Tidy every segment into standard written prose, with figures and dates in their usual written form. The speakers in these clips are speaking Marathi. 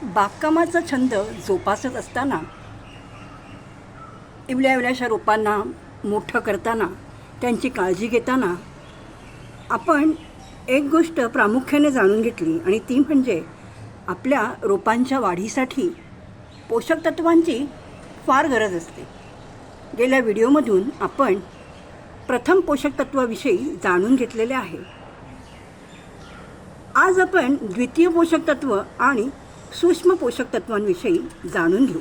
बागकामाचा छंद जोपासत असताना इवल्याशा रोपांना मोठं करताना त्यांची काळजी घेताना आपण एक गोष्ट प्रामुख्याने जाणून घेतली आणि ती म्हणजे आपल्या रोपांच्या वाढीसाठी पोषक तत्वांची फार गरज असते. गेल्या व्हिडिओमधून आपण प्रथम पोषक तत्वाविषयी जाणून घेतलेले आहे. आज आपण द्वितीय पोषक तत्व आणि सूक्ष्म पोषक तत्वांविषयी जाणून घेऊ.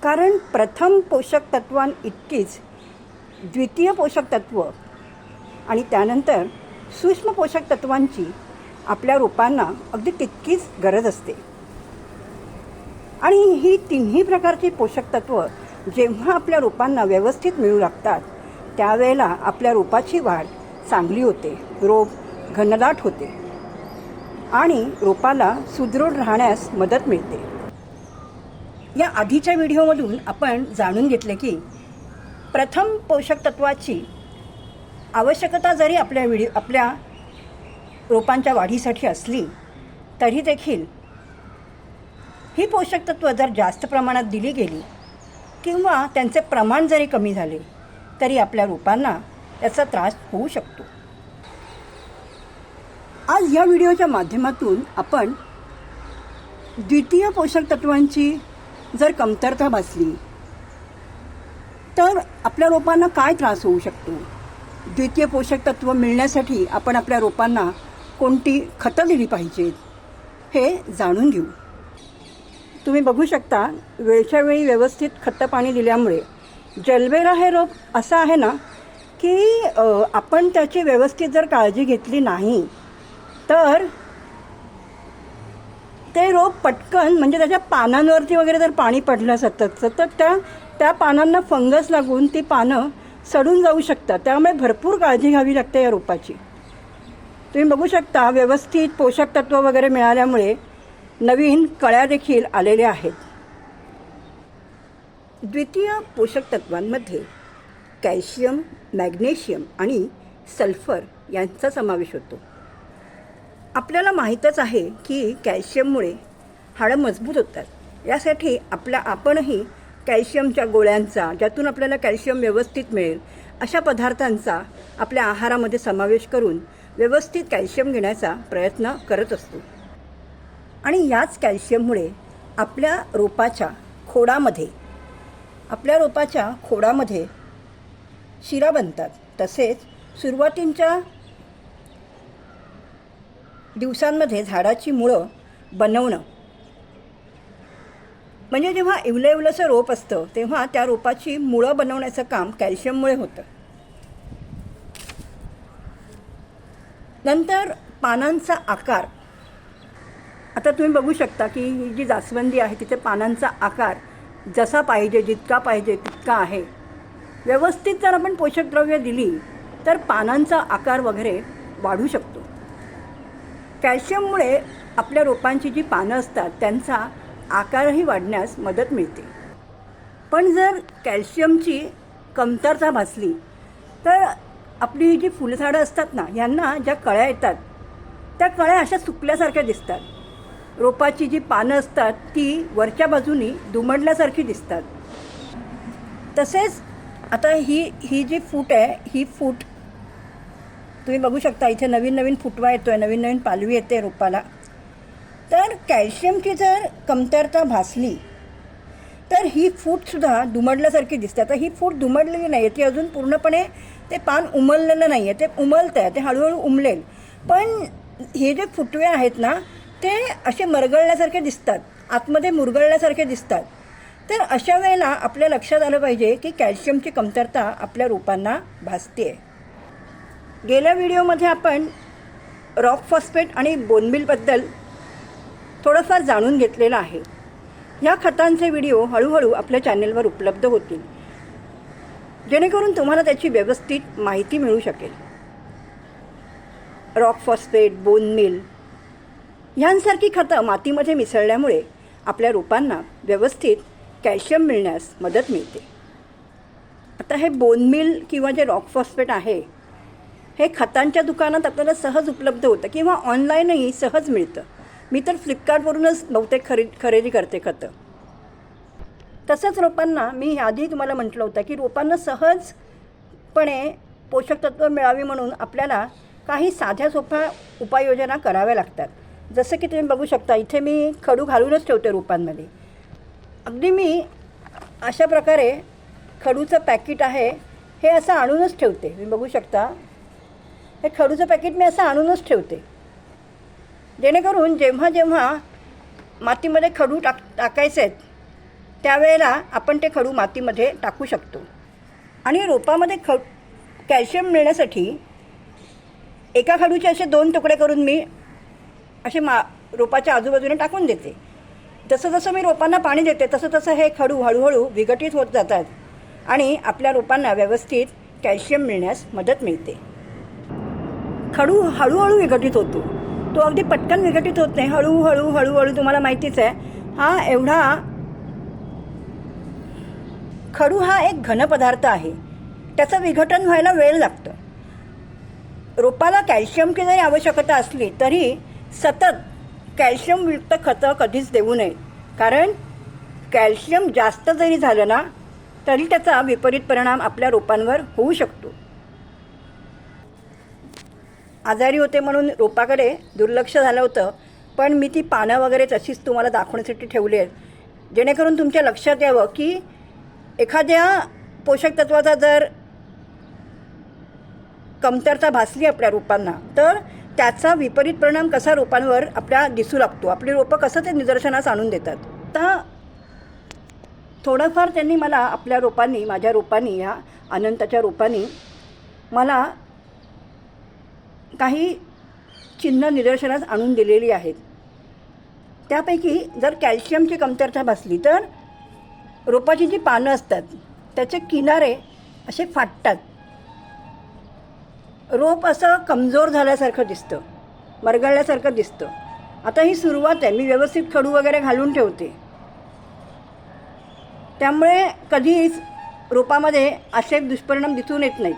कारण प्रथम पोषक तत्वांइतकीच द्वितीय पोषक तत्व आणि त्यानंतर सूक्ष्म पोषक तत्वांची आपल्या रोपांना अगदी तितकीच गरज असते. आणि ही तिन्ही प्रकारची पोषक तत्व जेव्हा आपल्या रोपांना व्यवस्थित मिळू लागतात त्यावेळेला आपल्या रोपाची वाढ चांगली होते, रोप घनदाट होते आणि रोपाला सुदृढ राहण्यास मदत मिळते. या आधीच्या व्हिडिओमधून आपण जाणून घेतले की प्रथम पोषक तत्वाची आवश्यकता जरी आपल्या रोपांच्या वाढीसाठी असली तरी देखील ही पोषक तत्व जर जास्त प्रमाणात दिली गेली किंवा त्यांचे प्रमाण जरी कमी झाले तरी आपल्या रोपांना त्याचा त्रास होऊ शकतो. आज या व्हिडिओच्या माध्यमातून आपण द्वितीय पोषक तत्वांची जर कमतरता भासली तर आपल्या रोपांना काय त्रास होऊ शकतो, द्वितीय पोषक तत्व मिळण्यासाठी आपण आपल्या रोपांना कोणती खतं दिली पाहिजेत हे जाणून घेऊ. तुम्ही बघू शकता वेळच्या वेळी व्यवस्थित खतं पाणी दिल्यामुळे जलबेरा हे रोप असं आहे ना की आपण त्याची व्यवस्थित जर काळजी घेतली नाही तर ते रोप पटकन म्हणजे त्याच्या पानांवरती वगैरे जर पाणी पडलं सतत तर त्या पानांना फंगस लागून ती पानं सडून जाऊ शकतात. त्यामुळे भरपूर काळजी घ्यावी लागते या रोपाची. तुम्ही बघू शकता व्यवस्थित पोषक तत्व वगैरे मिळाल्यामुळे नवीन कळ्या देखील आलेल्या आहेत. द्वितीय पोषक तत्वांमध्ये कॅल्शियम, मॅग्नेशियम आणि सल्फर यांचा समावेश होतो. आपल्याला माहीतच आहे की कॅल्शियममुळे हाडं मजबूत होतात. यासाठी आपणही कॅल्शियमच्या गोळ्यांचा, ज्यातून आपल्याला कॅल्शियम व्यवस्थित मिळेल अशा पदार्थांचा आपल्या आहारामध्ये समावेश करून व्यवस्थित कॅल्शियम घेण्याचा प्रयत्न करत असतो. आणि याच कॅल्शियममुळे आपल्या रोपाच्या खोडामध्ये शिरा बनतात. तसेच सुरुवातीच्या दिवसांमध्ये झाडाची मुळं बनवणं म्हणजे जेव्हा इवलंसं रोप असतं तेव्हा त्या रोपाची मुळं बनवण्याचं काम कॅल्शियममुळे होतं. नंतर पानांचा आकार, आता तुम्ही बघू शकता की ही जी जास्वंदी आहे तिथे पानांचा आकार जसा पाहिजे, जितका पाहिजे तितका आहे. व्यवस्थित जर आपण पोषक द्रव्ये दिली तर पानांचा आकार वगैरे वाढू शकतो. कॅल्शियममुळे आपल्या रोपांची जी पानं असतात त्यांचा आकारही वाढण्यास मदत मिळते. पण जर कॅल्शियमची कमतरता भासली तर आपली जी फुलझाडं असतात ना, यांना ज्या कळ्या येतात त्या कळ्या अशा सुकल्यासारख्या दिसतात. रोपाची जी पानं असतात ती वरच्या बाजूनी दुमडल्यासारखी दिसतात. तसेच आता ही जी फूट आहे, ही फूट तुम्ही बघू शकता इथे नवीन फुटवा येतो आहे, नवीन पालवी येते रोपाला. तर कॅल्शियमची जर कमतरता भासली तर ही फूटसुद्धा दुमडल्यासारखी दिसते. आता ही फूट दुमडलेली नाही आहे, ती अजून पूर्णपणे ते पान उमललेलं नाही आहे, ते उमलतं आहे, ते हळूहळू उमलेल. पण हे जे फुटवे आहेत ना ते असे मरगळल्यासारखे दिसतात, आतमध्ये मुरगळल्यासारखे दिसतात. तर अशा वेळेला आपल्या लक्षात आलं पाहिजे की कॅल्शियमची कमतरता आपल्या रोपांना भासते आहे. गेल्या व्हिडिओमध्ये आपण रॉक फॉस्फेट आणि बोनमीलबद्दल थोडंफार जाणून घेतलेलं आहे. ह्या खतांचे व्हिडिओ हळूहळू आपल्या चॅनेलवर उपलब्ध होतील जेणेकरून तुम्हाला त्याची व्यवस्थित माहिती मिळू शकेल. रॉक फॉस्फेट, बोनमील ह्यांसारखी खतं मातीमध्ये मिसळल्यामुळे आपल्या रोपांना व्यवस्थित कॅल्शियम मिळण्यास मदत मिळते. आता हे बोनमील किंवा जे रॉक फॉस्फेट आहे हे खतांच्या दुकानात आपल्याला सहज उपलब्ध होतं किंवा ऑनलाईनही सहज मिळतं. मी तर फ्लिपकार्टवरूनच बहुतेक खरेदी करते खतं. तसंच रोपांना मी आधी तुम्हाला म्हटलं होतं की रोपांना सहजपणे पोषक तत्त्व मिळावी म्हणून आपल्याला काही साध्या सोप्या उपाययोजना कराव्या लागतात. जसं की तुम्ही बघू शकता, इथे मी खडू घालूनच ठेवते रोपांमध्ये. अगदी मी अशा प्रकारे खडूचं पॅकेट आहे हे असं आणूनच ठेवते. तुम्ही बघू शकता, हे खडूचं पॅकेट मी असं आणूनच ठेवते, जेणेकरून जेव्हा जेव्हा मातीमध्ये खडू टाकायचे आहेत त्यावेळेला आपण ते खडू मातीमध्ये टाकू शकतो. आणि रोपामध्ये कॅल्शियम मिळण्यासाठी एका खडूचे असे 2 तुकडे करून मी असे रोपाच्या आजूबाजूने टाकून देते. जसं जसं मी रोपांना पाणी देते तसं तसं हे खडू हळूहळू विघटित होत जातात आणि आपल्या रोपांना व्यवस्थित कॅल्शियम मिळण्यास मदत मिळते. खडू हळूहळू विघटित होतो, तो अगदी पटकन विघटित होत नाही. हळूहळू हळूहळू तुम्हाला माहितीच आहे, हा एवढा खडू हा एक घन पदार्थ आहे, त्याचं विघटन व्हायला वेळ लागतं. रोपाला कॅल्शियमची जरी आवश्यकता असली तरी सतत कॅल्शियमयुक्त खतं कधीच देऊ नये, कारण कॅल्शियम जास्त जरी झालं ना तरी त्याचा विपरीत परिणाम आपल्या रोपांवर होऊ शकतो. आजारी होते म्हणून रोपाकडे दुर्लक्ष झालं होतं, पण मी ती पानं वगैरे तशीच तुम्हाला दाखवण्यासाठी ठेवली आहेत, जेणेकरून तुमच्या लक्षात यावं की एखाद्या पोषक तत्वाचा जर कमतरता भासली आपल्या रोपांना तर त्याचा विपरीत परिणाम कसा रोपांवर आपल्या दिसू लागतो, आपली रोपं कसं ते निदर्शनास आणून देतात. आता थोडंफार त्यांनी मला आपल्या रोपांनी, माझ्या रोपांनी, ह्या अनंताच्या रोपांनी मला काही चिन्ह निदर्शनास आणून दिलेली आहेत. त्यापैकी जर कॅल्शियमची कमतरता भासली तर रोपाची जी पानं असतात त्याचे किनारे असे फाटतात, रोप असं कमजोर झाल्यासारखं दिसतं, मरगळल्यासारखं दिसतं. आता ही सुरुवात आहे, मी व्यवस्थित खडू वगैरे घालून ठेवते, त्यामुळे कधीच रोपामध्ये असे दुष्परिणाम दिसून येत नाहीत.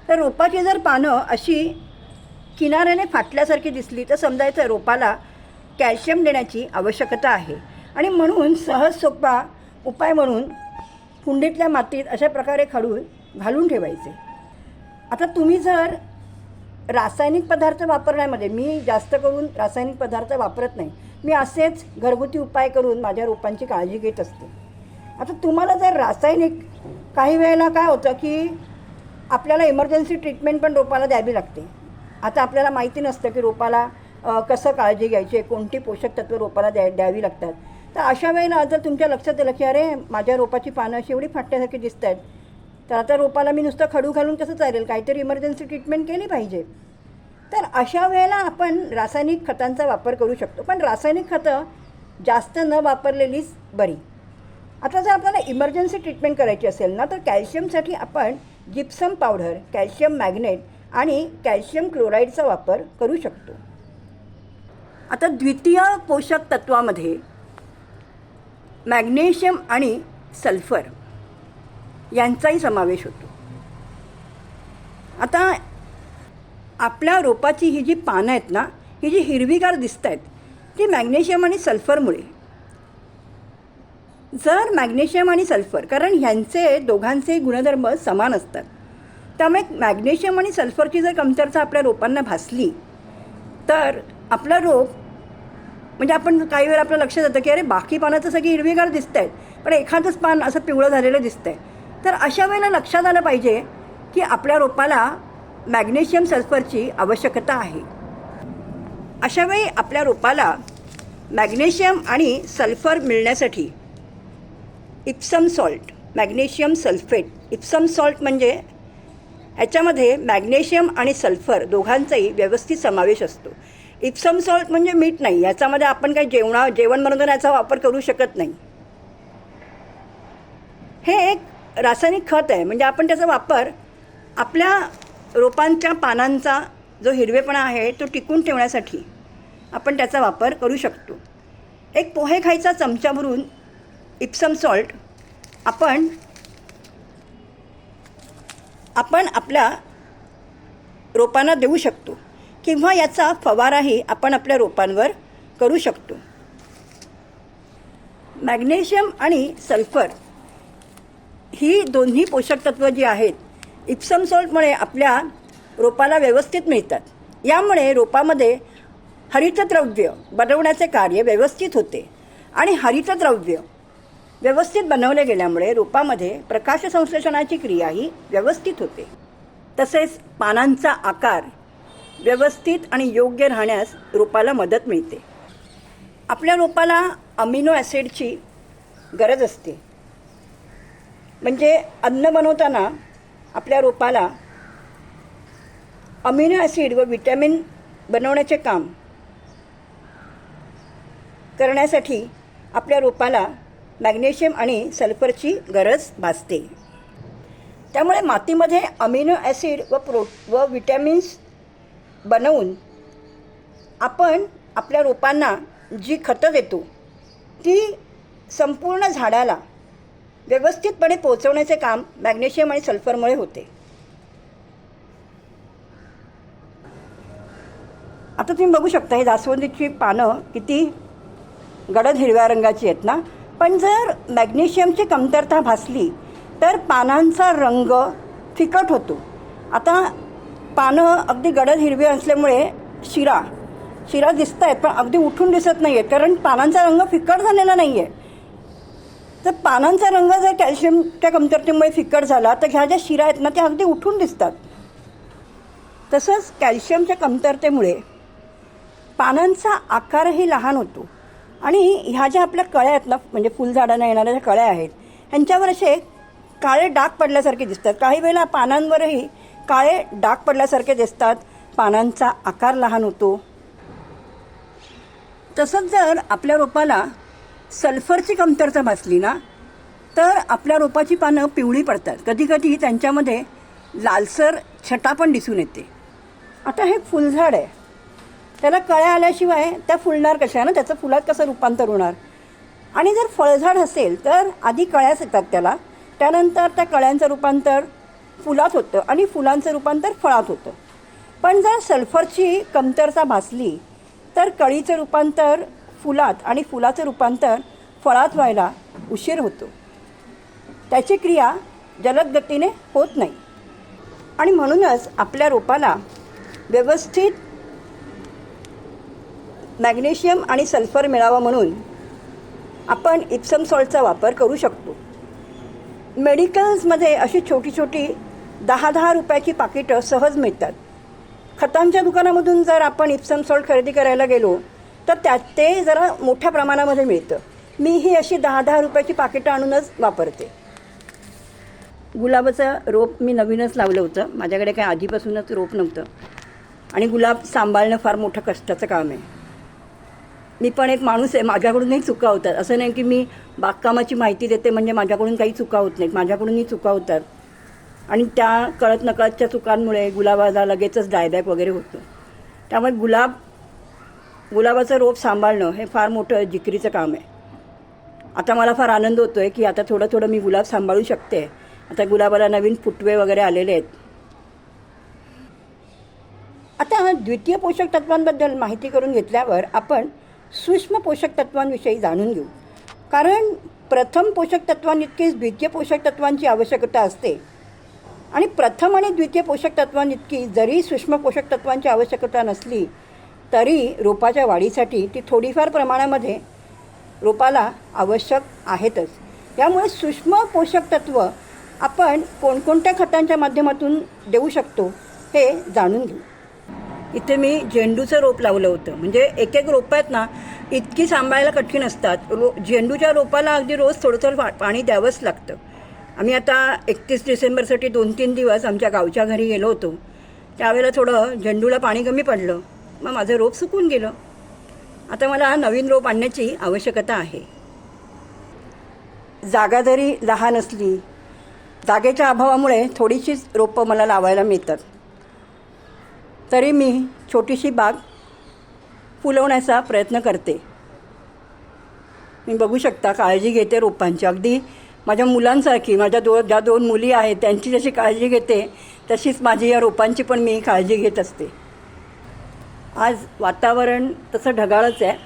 तर रोपाची जर पानं अशी किनाऱ्याने फाटल्यासारखी दिसली तर समजायचं रोपाला कॅल्शियम देण्याची आवश्यकता आहे. आणि म्हणून सहज सोपा उपाय म्हणून कुंडीतल्या मातीत अशा प्रकारे खडू घालून ठेवायचे. आता तुम्ही जर रासायनिक पदार्थ वापरण्यामध्ये, मी जास्त करून रासायनिक पदार्थ वापरत नाही, मी असेच घरगुती उपाय करून माझ्या रोपांची काळजी घेत असते. आता तुम्हाला जर रासायनिक, काही वेळेला काय होतं की आपल्याला इमर्जन्सी ट्रीटमेंट पण रोपाला द्यावी लागते. आता आपल्याला माहिती नसतं की रोपाला कसं काळजी घ्यायची, कोणती पोषक तत्त्व रोपाला द्यावी लागतात. तर अशा वेळेला जर तुमच्या लक्षात आलं की अरे माझ्या रोपाची पानं अशी एवढी फाटल्यासारखी दिसत आहेत, तर आता रोपाला मी नुसतं खडू घालून कसं चालेल, काहीतरी इमर्जन्सी ट्रीटमेंट केली पाहिजे. तर अशा वेळेला आपण रासायनिक खतांचा वापर करू शकतो, पण रासायनिक खतं जास्त न वापरलेलीच बरी. आता जर आपल्याला इमर्जन्सी ट्रीटमेंट करायची असेल ना तर कॅल्शियमसाठी आपण जिप्सम पावडर, कॅल्शियम मॅग्नेट आणि कॅल्शियम क्लोराईडचा वापर करू शकतो. आता द्वितीय पोषक तत्वामध्ये मॅग्नेशियम आणि सल्फर यांचाही समावेश होतो. आता आपल्या रोपाची ही जी पानं आहेत ना, ही जी हिरवीगार दिसत आहेत ती मॅग्नेशियम आणि सल्फरमुळे. जर मॅग्नेशियम आणि सल्फर, कारण ह्यांचे दोघांचे गुणधर्म समान असतात, त्यामुळे मॅग्नेशियम आणि सल्फरची जर कमतरता आपल्या रोपांना भासली तर आपला रोप, म्हणजे आपण काही वेळा आपलं लक्षात येतं की अरे बाकी पानं तर सगळी हिरवीगार दिसत आहेत पण एखादंच पान असं पिवळं झालेलं दिसतं आहे. तर अशा वेळेला लक्षात आलं पाहिजे की आपल्या रोपाला मॅग्नेशियम सल्फरची आवश्यकता आहे. अशा वेळी आपल्या रोपाला मॅग्नेशियम आणि सल्फर मिळण्यासाठी Epsom salt, magnesium sulphate, Epsom salt म्हणजे ह्याच्यामध्ये मॅग्नेशियम आणि सल्फर दोघांचाही व्यवस्थित समावेश असतो. इप्सम सॉल्ट म्हणजे मीठ नाही, याच्यामध्ये आपण काही जेवण बनवताना याचा वापर करू शकत नाही. हे एक रासायनिक खत आहे, म्हणजे आपण त्याचा वापर आपल्या रोपांच्या पानांचा जो हिरवेपणा आहे तो टिकून ठेवण्यासाठी आपण त्याचा वापर करू शकतो. एक पोहे खायचा चमचा भरून इप्सम सॉल्ट आपण आपल्या रोपांना देऊ शकतो. किंवा याचा फवाराही आपण आपल्या रोपांवर करू शकतो. मॅग्नेशियम आणि सल्फर ही दोन्ही पोषक तत्व जी आहेत इप्सम सॉल्टमुळे आपल्या रोपाला व्यवस्थित मिळतात. यामुळे रोपामध्ये हरितद्रव्य बनवण्याचे कार्य व्यवस्थित होते आणि हरितद्रव्य व्यवस्थित बनवले गेल्यामुळे रोपामध्ये प्रकाशसंश्लेषणाची क्रियाही व्यवस्थित होते. तसेच पानांचा आकार व्यवस्थित आणि योग्य राहण्यास रोपाला मदत मिळते. आपल्या रोपाला अमिनो ॲसिडची गरज असते. म्हणजे अन्न बनवताना आपल्या रोपाला अमिनो ॲसिड व विटॅमिन बनवण्याचे काम करण्यासाठी आपल्या रोपाला मॅग्नेशियम आणि सल्फरची गरज भासते. त्यामुळे मातीमध्ये अमिनो ॲसिड व विटॅमिन्स बनवून आपण आपल्या रोपांना जी खतं देतो ती संपूर्ण झाडाला व्यवस्थितपणे पोहोचवण्याचे काम मॅग्नेशियम आणि सल्फरमुळे होते. आता तुम्ही बघू शकता ही जास्वंदीची पानं किती गडद हिरव्या रंगाची आहेत ना. पण जर मॅग्नेशियमची कमतरता भासली तर पानांचा रंग फिकट होतो. आता पानं अगदी गडद हिरवी असल्यामुळे शिरा दिसत आहेत पण अगदी उठून दिसत नाही आहेत, कारण पानांचा रंग फिकट झालेला नाही आहे. तर पानांचा रंग जर कॅल्शियमच्या कमतरतेमुळे फिकट झाला तर ह्या ज्या शिरा आहेत ना त्या अगदी उठून दिसतात. तसंच कॅल्शियमच्या कमतरतेमुळे पानांचा आकारही लहान होतो आणि ह्या ज्या आपल्या कळ्या आहेत ना, म्हणजे फुलझाडांना येणाऱ्या ज्या कळ्या आहेत ह्यांच्यावर असे काळे डाग पडल्यासारखे दिसतात. काही वेळेला पानांवरही काळे डाग पडल्यासारखे दिसतात. पानांचा आकार लहान होतो. तसंच जर आपल्या रोपाला सल्फरची कमतरता भासली ना तर आपल्या रोपाची पानं पिवळी पडतात. कधीकधी त्यांच्यामध्ये लालसर छटा पण दिसून येते. आता हे फुलझाड आहे, त्याला कळ्या आल्याशिवाय त्या फुलणार कशा ना, त्याचं फुलात कसं रूपांतर होणार. आणि जर फळझाड असेल तर आधी कळ्याच येतात त्याला, त्यानंतर त्या कळ्यांचं रूपांतर फुलात होतं आणि फुलांचं रूपांतर फळात होतं. पण जर सल्फरची कमतरता भासली तर कळीचं रूपांतर फुलात आणि फुलाचं रूपांतर फळात व्हायला उशीर होतो. त्याची क्रिया जलद गतीने होत नाही. आणि म्हणूनच आपल्या रोपाला व्यवस्थित मॅग्नेशियम आणि सल्फर मिळावा म्हणून आपण इप्सम सॉल्टचा वापर करू शकतो. मेडिकल्समध्ये अशी छोटी छोटी 10-10 रुपयाची पाकिटं सहज मिळतात. खतांच्या दुकानामधून जर आपण इप्सम सॉल्ट खरेदी करायला गेलो तर ते जरा मोठ्या प्रमाणामध्ये मिळतं. मी ही अशी 10-10 रुपयाची पाकिटं आणूनच वापरते. गुलाबाचं रोप मी नवीनच लावलं होतं. माझ्याकडे काय आधीपासूनच रोप नव्हतं आणि गुलाब सांभाळणं फार मोठं कष्टाचं काम आहे. मी पण एक माणूस आहे, माझ्याकडूनही चुका होतात. असं नाही की मी बागकामाची माहिती देते म्हणजे माझ्याकडून काही चुका होत नाहीत. माझ्याकडूनही चुका होतात आणि त्या कळत नकळतच्या चुकांमुळे गुलाबाला लगेचच डायबॅक वगैरे होतं. त्यामुळे गुलाबाचं रोप सांभाळणं हे फार मोठं जिकरीचं काम आहे. आता मला फार आनंद होतो आहे की आता थोडं थोडं मी गुलाब सांभाळू शकते. आता गुलाबाला नवीन फुटवे वगैरे आलेले आहेत. आता द्वितीय पोषक तत्वांबद्दल माहिती करून घेतल्यावर आपण सूक्ष्म पोषक तत्वांविषयी जाणून घेऊ. कारण प्रथम पोषक तत्वांइतकीच द्वितीय पोषक तत्वांची आवश्यकता असते आणि प्रथम आणि द्वितीय पोषक तत्वांइतकी जरी सूक्ष्म पोषक तत्वांची आवश्यकता नसली तरी रोपाच्या वाढीसाठी ती थोडीफार प्रमाणामध्ये रोपाला आवश्यक आहेतच. त्यामुळे सूक्ष्म पोषक तत्व आपण कोणकोणत्या खतांच्या माध्यमातून देऊ शकतो हे जाणून घेऊ. इथे मी झेंडूचं रोप लावलं होतं. म्हणजे एक रोपं आहेत ना इतकी सांभाळायला कठीण असतात. झेंडूच्या रोपाला अगदी रोज थोडं पाणी द्यावंच लागतं. आम्ही आता 31 डिसेंबरसाठी 2-3 दिवस आमच्या गावच्या घरी गेलो होतो. त्यावेळेला थोडं झेंडूला पाणी कमी पडलं, मग माझं रोप सुकून गेलं. आता मला नवीन रोप आणण्याची आवश्यकता आहे. जागा जरी लहान असली, जागेच्या अभावामुळे थोडीशीच रोपं मला लावायला मिळतात, तरी मी छोटीशी बाग फुलवण्याचा प्रयत्न करते. मी बघू शकता काळजी घेते रोपांची. अगदी माझ्या मुलांसारखी, माझ्या ज्या 2 मुली आहेत त्यांची जशी काळजी घेते तशीच माझी या रोपांची पण मी काळजी घेत असते. आज वातावरण तसं ढगाळच आहे.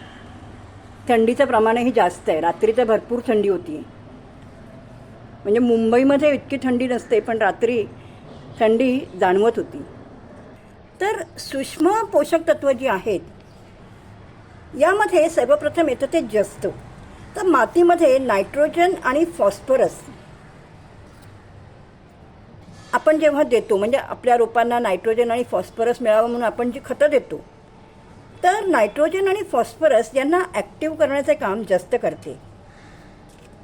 थंडीचं प्रमाणही जास्त आहे. रात्री तर भरपूर थंडी होती. म्हणजे मुंबईमध्ये इतकी थंडी नसते, पण रात्री थंडी जाणवत होती. तर सूक्ष्म पोषक तत्व जी आहेत यामध्ये सर्वप्रथम येतं ते जस्त. तर मातीमध्ये नायट्रोजन आणि फॉस्फरस आपण जेव्हा देतो, म्हणजे आपल्या रोपांना नायट्रोजन आणि फॉस्फरस मिळावं म्हणून आपण जी खतं देतो, तर नायट्रोजन आणि फॉस्फरस यांना ॲक्टिव्ह करण्याचे काम जस्त करते.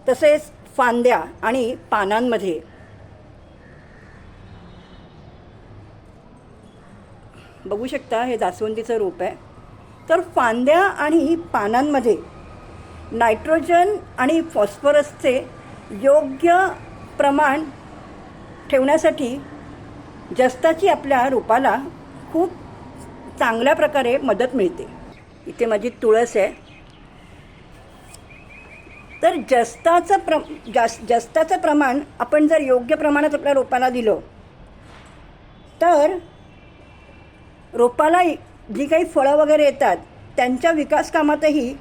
तसेच फांद्या आणि पानांमध्ये बघू शकता, हे जास्वंदीचं रोप आहे. तर फांद्या आणि पानांमध्ये नायट्रोजन आणि फॉस्फरसचे योग्य प्रमाण ठेवण्यासाठी जस्ताची आपल्या रोपाला खूप चांगल्या प्रकारे मदत मिळते. इथे माझी तुळस आहे. तर जस्ताचं प्रमाण आपण जर योग्य प्रमाणात आपल्या रोपाला दिलं तर रोपाला जी काही फळं वगैरे येतात त्यांच्या विकास कामातही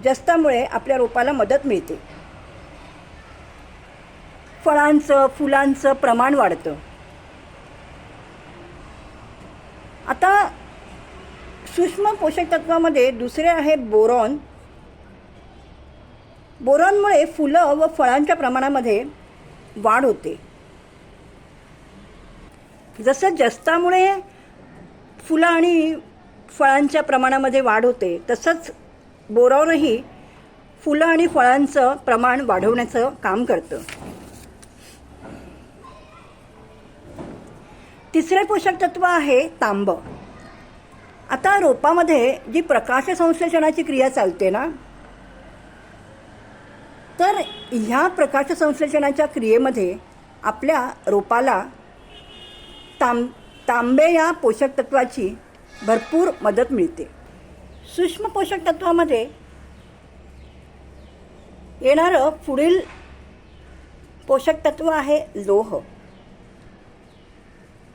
जस्तामुळे आपल्या रोपाला मदत मिळते. फळांचं फुलांचं प्रमाण वाढतं. आता सूक्ष्म पोषक तत्वामध्ये दुसरे आहे बोरॉन. बोरॉनमुळे फुलं व फळांच्या प्रमाणामध्ये वाढ होते. जसं जस्तामुळे फुलं आणि फळांच्या प्रमाणामध्ये वाढ होते, तसंच बोरॉनही फुलं आणि फळांचं प्रमाण वाढवण्याचं काम करतं. तिसरे पोषक तत्व आहे तांब. आता रोपामध्ये जी प्रकाश संश्लेषणाची क्रिया चालते ना, तर ह्या प्रकाश संश्लेषणाच्या क्रियेमध्ये आपल्या रोपाला तांबे या पोषक तत्वाची भरपूर मदत मिळते. सूक्ष्म पोषक तत्वामध्ये येणारं पुढील पोषक तत्व आहे लोह.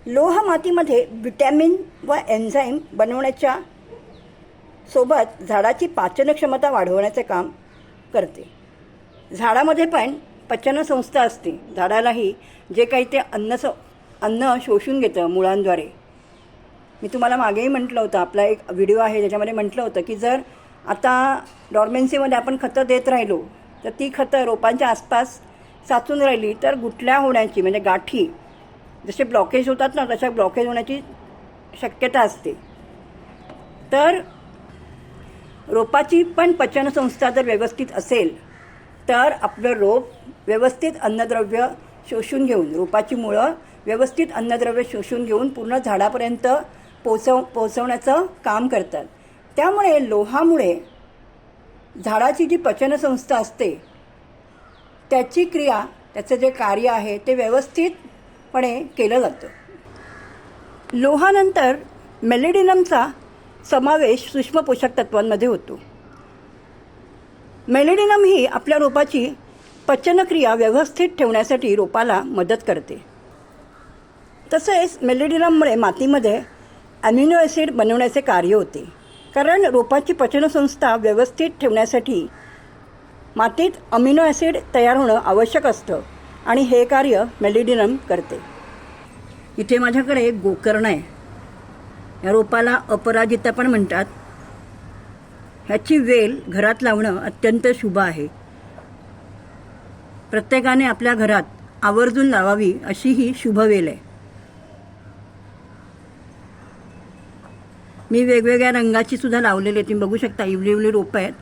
लोह मातीमध्ये विटॅमिन व एन्झाईम बनवण्याच्या सोबत झाडाची पाचन क्षमता वाढवण्याचे काम करते. झाडामध्ये पण पचनसंस्था असते. झाडालाही जे काही ते अन्न शोषून घेतं मुळांद्वारे. मी तुम्हाला मागेही म्हटलं होतं, आपला एक व्हिडिओ आहे ज्याच्यामध्ये म्हटलं होतं की जर आता डॉर्मेन्सीमध्ये आपण खतं देत राहिलो तर ती खतं रोपांच्या आसपास साचून राहिली तर गुठल्या होण्याची, म्हणजे गाठी जसे ब्लॉकेज होतात ना, तशा ब्लॉकेज होण्याची शक्यता असते. तर रोपाची पण पचनसंस्था जर व्यवस्थित असेल तर आपलं रोप व्यवस्थित अन्नद्रव्य शोषून घेऊन, रोपाची मुळं व्यवस्थित अन्नद्रव्य शोषून घेऊन पूर्ण झाडापर्यंत पोहोचवण्याचं काम करतात. त्यामुळे लोहामुळे झाडाची जी पचनसंस्था असते त्याची क्रिया, त्याचं जे कार्य आहे ते व्यवस्थितपणे केलं जातं. लोहानंतर मेलेडिनमचा समावेश सूक्ष्म पोषक तत्वांमध्ये होतो. मेलेडिनम ही आपल्या रोपाची पचनक्रिया व्यवस्थित ठेवण्यासाठी रोपाला मदत करते. तसेच मेलेडिनममुळे मातीमध्ये अमिनो ॲसिड बनवण्याचे कार्य होते. कारण रोपाची पचनसंस्था व्यवस्थित ठेवण्यासाठी मातीत अमिनो ॲसिड तयार होणं आवश्यक असतं आणि हे कार्य मेलेडिनम करते. इथे माझ्याकडे गोकर्ण आहे. या रोपाला अपराजिता पण म्हणतात. ह्याची वेल घरात लावणं अत्यंत शुभ आहे. प्रत्येकाने आपल्या घरात आवर्जून लावावी अशी ही शुभ वेल आहे. मी वेगवेगळ्या रंगाची सुद्धा लावलेली आहे. तुम्ही बघू शकता, इवली इवली रोपं आहेत.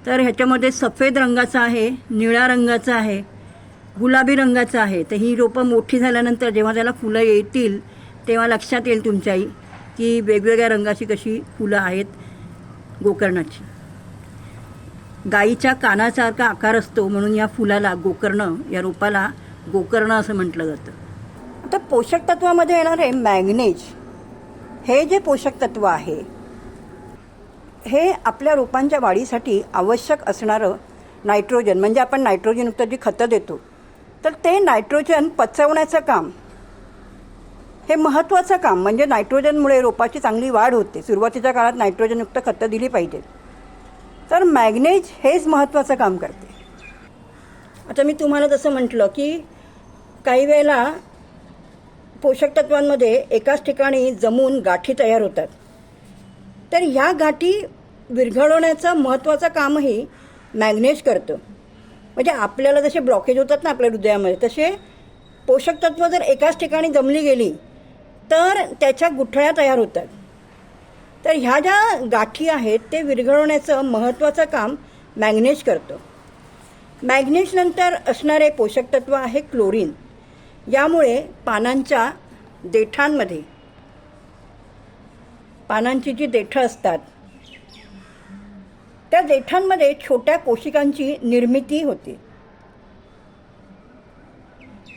तर ह्याच्यामध्ये सफेद रंगाचं आहे, निळ्या रंगाचं आहे, गुलाबी रंगाचं आहे. तर ही रोपं मोठी झाल्यानंतर जेव्हा त्याला फुलं येतील तेव्हा लक्षात येईल तुमच्याही की वेगवेगळ्या रंगाची कशी फुलं आहेत गोकर्णाची. गाईच्या कानासारखा आकार असतो म्हणून या फुलाला गोकर्ण, या रोपाला गोकर्ण असं म्हटलं जातं. आता पोषक तत्वामध्ये येणार आहे मॅग्नेज. हे जे पोषक तत्व आहे हे आपल्या रोपांच्या वाढीसाठी आवश्यक असणारं नायट्रोजन, म्हणजे आपण नायट्रोजनयुक्त जी खतं देतो तर ते नायट्रोजन पचवण्याचं काम हे महत्त्वाचं काम, म्हणजे नायट्रोजनमुळे रोपाची चांगली वाढ होते. सुरुवातीच्या काळात नायट्रोजनयुक्त खतं दिली पाहिजेत. तर मॅग्नेज हेच महत्त्वाचं काम करते. आता मी तुम्हाला जसं म्हटलं की काही वेळेला पोषक तत्वांमध्ये एकाच ठिकाणी जमून गाठी तयार होतात. तर ह्या गाठी विरघळवण्याचं महत्त्वाचं कामही मॅग्नेज करतं. म्हणजे आपल्याला जसे ब्लॉकेज होतात ना आपल्या हृदयामध्ये, तसे पोषक तत्व जर एकाच ठिकाणी जमली गेली तर त्याच्या गुठळ्या तयार होतात. तर ह्या ज्या गाठी आहेत ते विरघळवण्याचं महत्त्वाचं काम मॅग्नेज करतं. मॅग्नेजनंतर असणारे पोषक तत्व आहे क्लोरीन. यामुळे पानांच्या देठांमध्ये, पानांची जी देठं असतात त्या देठांमध्ये छोट्या कोशिकांची निर्मिती होते.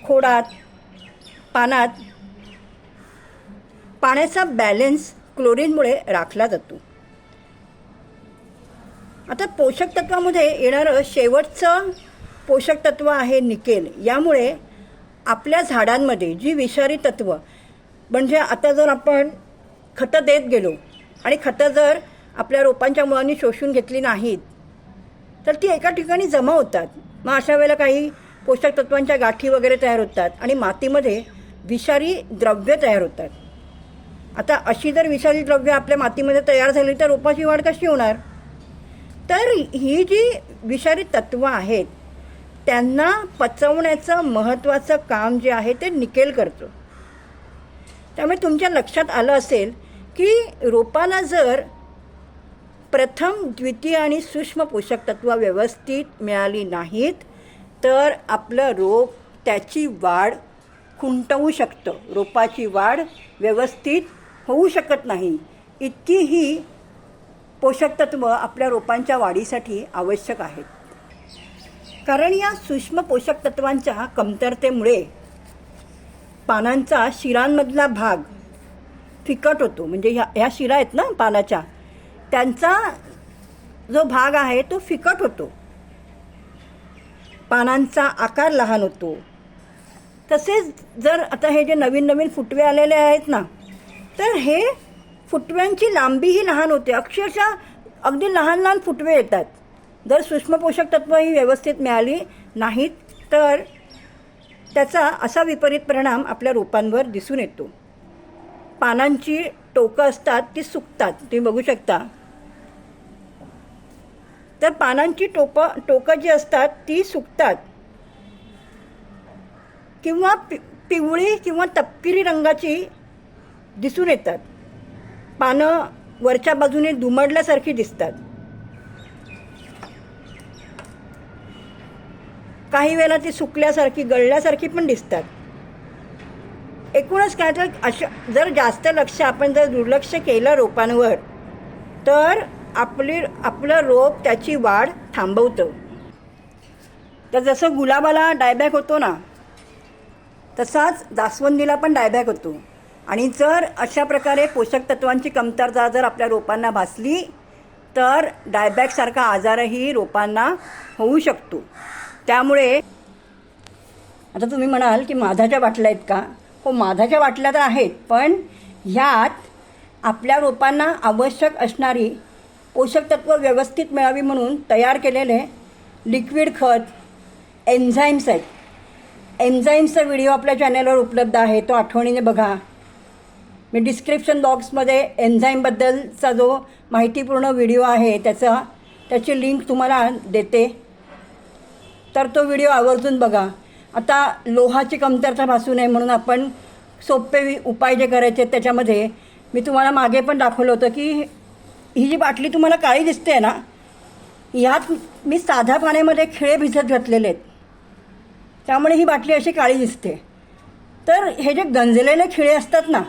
खोडात, पानात पाण्याचा बॅलन्स क्लोरीनमुळे राखला जातो. आता पोषक तत्वामध्ये येणारं शेवटचं पोषक तत्व आहे निकेल. यामुळे आपल्या झाडांमध्ये जी विषारी तत्व, म्हणजे आता जर आपण खतं देत गेलो आणि खतं जर आपल्या रोपांच्या मुळांनी शोषून घेतली नाहीत तर ती एका ठिकाणी जमा होतात. मग अशा वेळेला काही पोषक तत्वांच्या गाठी वगैरे तयार होतात आणि मातीमध्ये विषारी द्रव्य तयार होतात. आता अशी जर विषारी द्रव्य आपल्या मातीमध्ये तयार झाली तर रोपाची वाढ कशी होणार? तर ही जी विषारी तत्व आहेत त्यांना पचवण्याचं महत्त्वाचं काम जे आहे ते निकेल करतं. त्यामुळे तुमच्या लक्षात आलं असेल की रोपाला जर प्रथम, द्वितीय आणि सूक्ष्म पोषक तत्व व्यवस्थित मिळाली नाहीत तर आपलं रोप त्याची वाढ खुंटवू शकतं. रोपाची वाढ व्यवस्थित होऊ शकत नाही. इतकी ही पोषक तत्व आपल्या रोपांच्या वाढीसाठी आवश्यक आहेत. कारण या सूक्ष्म पोषक तत्वांच्या कमतरतेमुळे पानांचा शिरांमधला भाग फिकट होतो. म्हणजे ह्या शिरा आहेत ना पानाच्या, त्यांचा जो भाग आहे तो फिकट होतो. पानांचा आकार लहान होतो. तसेच जर आता हे जे नवीन नवीन फुटवे आलेले आहेत ना, तर हे फुटव्यांची लांबीही लहान होते. अक्षरशः अगदी लहान लहान फुटवे येतात. जर सूक्ष्म पोषक तत्व ही व्यवस्थित मिळाली नाहीत तर त्याचा असा विपरीत परिणाम आपल्या रोपांवर दिसून येतो. पानांची टोकं असतात ती सुकतात. तुम्ही बघू शकता. तर पानांची टोकं जी असतात ती सुकतात किंवा पिवळी किंवा तपकिरी रंगाची दिसून येतात. पानं वरच्या बाजूने दुमडल्यासारखी दिसतात. काही वेळेला ती सुकल्यासारखी, गळल्यासारखी पण दिसतात. एकूणच काय तर अशा जर जास्त लक्ष आपण जर दुर्लक्ष केलं रोपांवर तर आपलं रोप त्याची वाढ थांबवतं. तर जसं गुलाबाला डायबॅक होतो ना, तसाच जास्वंदीला पण डायबॅक होतो. आणि जर अशा प्रकारे पोषक तत्वांची कमतरता जर आपल्या रोपांना भासली तर डायबॅकसारखा आजारही रोपांना होऊ शकतो. त्यामुळे आता तुम्ही म्हणाल की माधाच्या बाटल्या आहेत का? हो, माधाच्या बाटल्या तर आहेत, पण ह्यात आपल्या रोपांना आवश्यक असणारी पोषक तत्व व्यवस्थित मिळावी म्हणून तयार केलेले लिक्विड खत, एन्झाईम्स आहेत. एन्झाईम्सचा व्हिडिओ आपल्या चॅनलवर उपलब्ध आहे, तो आठवणीने बघा. मी डिस्क्रिप्शन बॉक्समध्ये एन्झाईमबद्दलचा जो माहितीपूर्ण व्हिडिओ आहे त्याची लिंक तुम्हाला देते, तर तो व्हिडिओ आवर्जून बघा. आता लोहाची कमतरता भासू नये म्हणून आपण सोपे उपाय जे करायचे त्याच्यामध्ये मी तुम्हाला मागे पण दाखवलं होतं की ही जी बाटली तुम्हाला काळी दिसते ना, ह्यात मी साध्या पाण्यामध्ये खिळे भिजत घातलेले आहेत, त्यामुळे ही बाटली अशी काळी दिसते. तर हे जे गंजलेले खिळे असतात ना,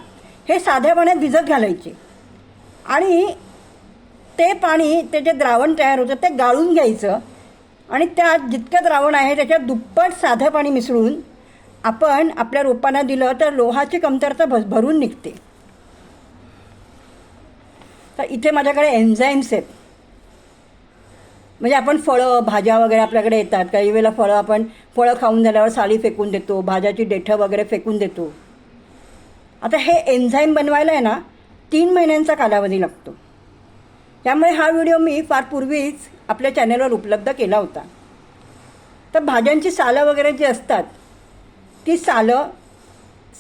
हे साध्या पाण्यात भिजत घालायचे आणि ते पाणी, ते जे द्रावण तयार होतं ते गाळून घ्यायचं आणि त्यात जितकं द्रावण आहे त्याच्यात दुप्पट साधं पाणी मिसळून आपण आपल्या रोपांना दिलं तर लोहाची कमतरता भरून निघते. तर इथे माझ्याकडे एन्झाईम्स आहेत. म्हणजे आपण फळं, भाज्या वगैरे आपल्याकडे येतात. काही वेळेला फळं खाऊन झाल्यावर साली फेकून देतो, भाज्याची देठं वगैरे फेकून देतो. आता हे एन्झाईम बनवायला आहे ना 3 महिन्यांचा कालावधी लागतो. त्यामुळे हा व्हिडिओ मी फार पूर्वीच आपल्या चॅनलवर उपलब्ध केला होता. तर भाज्यांची सालं वगैरे जी असतात ती सालं,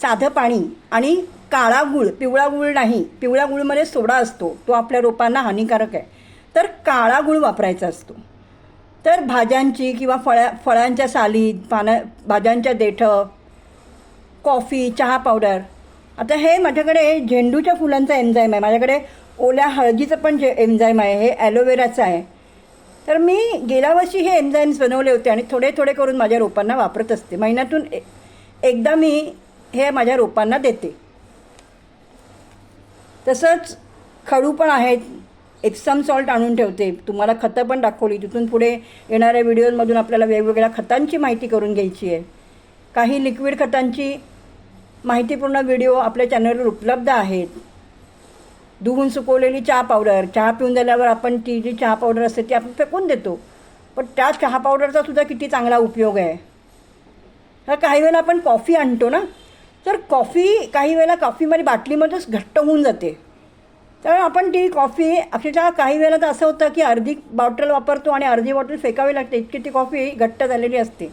साधं पाणी आणि काळा गूळ, पिवळा गूळ नाही, पिवळ्या गूळमध्ये सोडा असतो, तो आपल्या रोपांना हानिकारक आहे. तर काळा गूळ वापरायचा असतो. तर भाज्यांची किंवा फळांच्या साली, भाज्यांच्या देठं, कॉफी, चहा पावडर. आता हे माझ्याकडे झेंडूच्या फुलांचा एन्झाईम आहे, माझ्याकडे ओल्या हळदीचं पण जे एन्झाईम आहे, हे ॲलोवेराचं आहे. तर मी गेल्या वर्षी हे एन्झाईम्स बनवले होते आणि थोडे थोडे करून माझ्या रोपांना वापरत असते. महिन्यातून एकदा मी हे माझ्या रोपांना देते. तसंच खडू पण आहेत, एप्सम सॉल्ट आणून ठेवते. तुम्हाला खतं पण दाखवली. तिथून पुढे येणाऱ्या व्हिडिओमधून आपल्याला वेगवेगळ्या खतांची माहिती करून घ्यायची आहे. काही लिक्विड खतांची माहितीपूर्ण व्हिडिओ आपल्या चॅनलवर उपलब्ध आहेत. धुवून सुकवलेली चहा पावडर, चहा पिऊन झाल्यावर आपण ती जी चहा पावडर असते ती आपण फेकून देतो, पण त्या चहा पावडरचा सुद्धा किती चांगला उपयोग आहे. तर काही वेळेला आपण कॉफी आणतो ना, तर कॉफी काही वेळेला कॉफीमध्ये बाटलीमध्येच घट्ट होऊन जाते. तर आपण ती कॉफी अक्षरशः काही वेळेला तर असं होतं की अर्धी बॉटल वापरतो आणि अर्धी बॉटल फेकावी लागते, इतकी ती कॉफी घट्ट झालेली असते.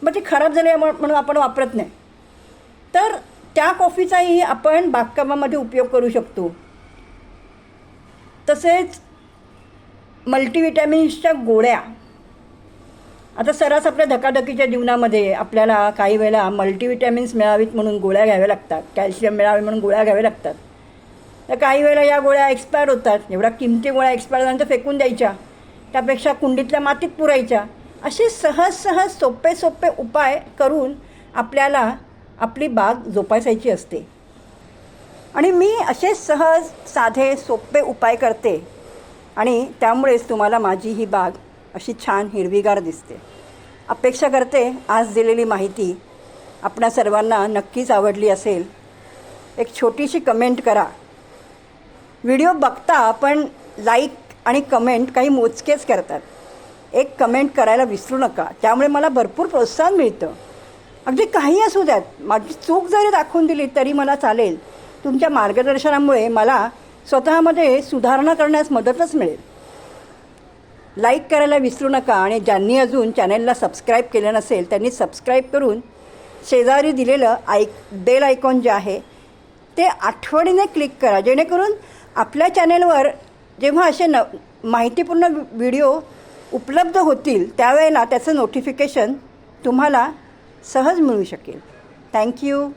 मग ती खराब झाली म्हणून आपण वापरत नाही. तर त्या कॉफीचाही आपण बागकामामध्ये उपयोग करू शकतो. तसेच मल्टीविटॅमिन्सच्या गोळ्या. आता सर्रास आपल्या धकाधकीच्या जीवनामध्ये आपल्याला काही वेळेला मल्टीविटॅमिन्स मिळावीत म्हणून गोळ्या घ्याव्या लागतात, कॅल्शियम मिळावे म्हणून गोळ्या घ्याव्या लागतात. तर काही वेळेला या गोळ्या एक्सपायर होतात. एवढ्या किमती गोळ्या एक्सपायर झाल्यानंतर फेकून द्यायच्या, त्यापेक्षा कुंडीतल्या मातीत पुरायच्या. असे सहज सोपे उपाय करून आपल्याला आपली बाग जोपासायची असते. आणि मी असे सहज साधे सोपे उपाय करते आणि त्यामुळेच तुम्हाला माझी ही बाग अशी छान हिरवीगार दिसते. अपेक्षा करते आज दिलेली माहिती आपणा सर्वांना नक्कीच आवडली असेल. एक छोटीशी कमेंट करा. व्हिडिओ बघता पण लाईक आणि कमेंट काही मोजकेच करतात. एक कमेंट करायला विसरू नका, त्यामुळे मला भरपूर प्रोत्साहन मिळतं. अगदी काही असू द्यात, माझी चूक जरी दाखवून दिली तरी मला चालेल. तुमच्या मार्गदर्शनामुळे मला स्वतःमध्ये सुधारणा करण्यास मदतच मिळेल. लाईक करायला विसरू नका आणि ज्यांनी अजून चॅनलला सबस्क्राईब केलं नसेल त्यांनी सबस्क्राईब करून शेजारी दिलेलं बेल आयकॉन जे आहे ते आठवणीने क्लिक करा, जेणेकरून आपल्या चॅनलवर जेव्हा असे माहितीपूर्ण व्हिडिओ उपलब्ध होतील त्यावेळेला त्याचं नोटिफिकेशन तुम्हाला सहज मिळू शकेल. थँक्यू.